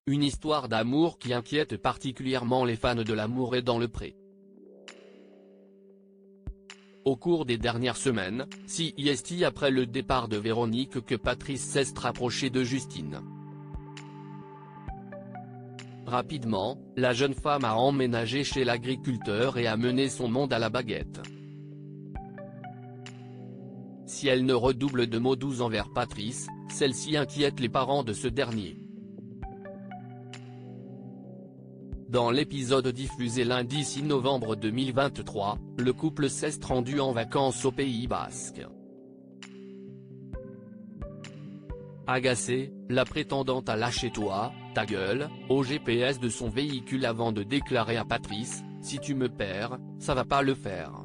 Une histoire d'amour qui inquiète particulièrement les fans de l'amour et dans le pré. Au cours des dernières semaines, c'est après le départ de Véronique que Patrice s'est rapproché de Justine. Rapidement, la jeune femme a emménagé chez l'agriculteur et a mené son monde à la baguette. Si elle ne redouble de mots doux envers Patrice, celle-ci inquiète les parents de ce dernier. Dans l'épisode diffusé lundi 6 novembre 2023, le couple s'est rendu en vacances au Pays Basque. Agacée, la prétendante a lâché ta gueule, au GPS de son véhicule avant de déclarer à Patrice, « Si tu me perds, ça va pas le faire ».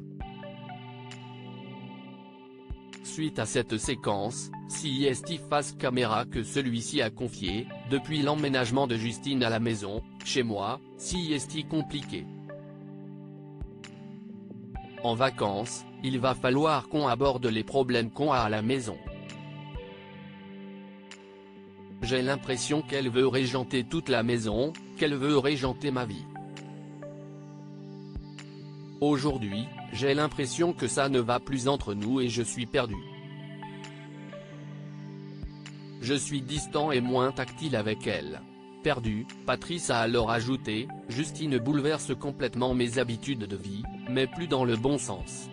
Suite à cette séquence, c'est face caméra que celui-ci a confié, « Depuis l'emménagement de Justine à la maison, chez moi, c'est compliqué. En vacances, il va falloir qu'on aborde les problèmes qu'on a à la maison. J'ai l'impression qu'elle veut régenter toute la maison, qu'elle veut régenter ma vie. Aujourd'hui, j'ai l'impression que ça ne va plus entre nous et je suis perdu. Je suis distant et moins tactile avec elle. Perdu, Patrice a alors ajouté, « Justine bouleverse complètement mes habitudes de vie, mais plus dans le bon sens.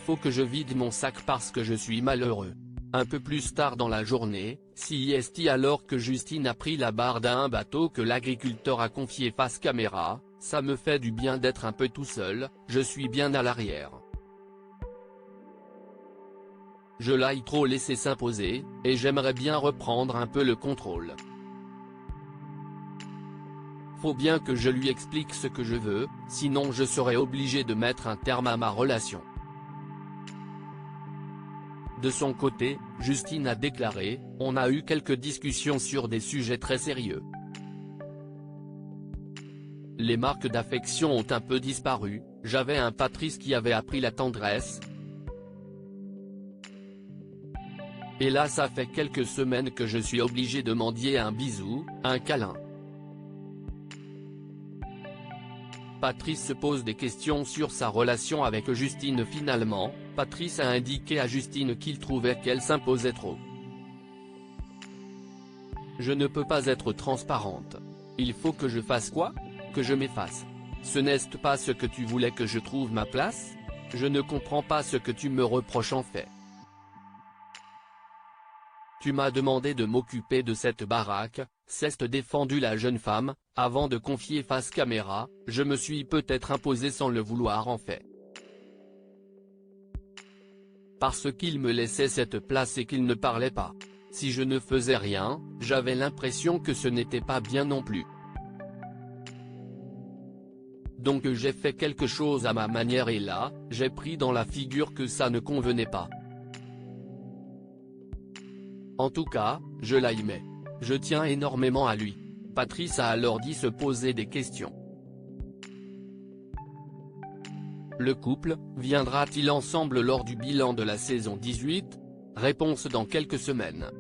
Faut que je vide mon sac parce que je suis malheureux. » Un peu plus tard dans la journée, alors que Justine a pris la barre d'un bateau que l'agriculteur a confié face caméra, « Ça me fait du bien d'être un peu tout seul, je suis bien à l'arrière. Je l'ai trop laissé s'imposer, et j'aimerais bien reprendre un peu le contrôle. Faut bien que je lui explique ce que je veux, sinon je serai obligé de mettre un terme à ma relation. » De son côté, Justine a déclaré, « On a eu quelques discussions sur des sujets très sérieux. Les marques d'affection ont un peu disparu, j'avais un Patrice qui avait appris la tendresse. Et là ça fait quelques semaines que je suis obligé de mendier un bisou, un câlin. » Patrice se pose des questions sur sa relation avec Justine. Finalement, Patrice a indiqué à Justine qu'il trouvait qu'elle s'imposait trop. « Je ne peux pas être transparente. Il faut que je fasse quoi? Que je m'efface. Ce n'est pas ce que tu voulais que je trouve ma place? Je ne comprends pas ce que tu me reproches en fait. Tu m'as demandé de m'occuper de cette baraque, » s'est défendue la jeune femme, avant de confier face caméra, « Je me suis peut-être imposé sans le vouloir en fait. Parce qu'il me laissait cette place et qu'il ne parlait pas. Si je ne faisais rien, j'avais l'impression que ce n'était pas bien non plus. Donc j'ai fait quelque chose à ma manière et là, j'ai pris dans la figure que ça ne convenait pas. En tout cas, je l'aimais. Je tiens énormément à lui. » Patrice a alors dit se poser des questions. Le couple, viendra-t-il ensemble lors du bilan de la saison 18 ? Réponse dans quelques semaines.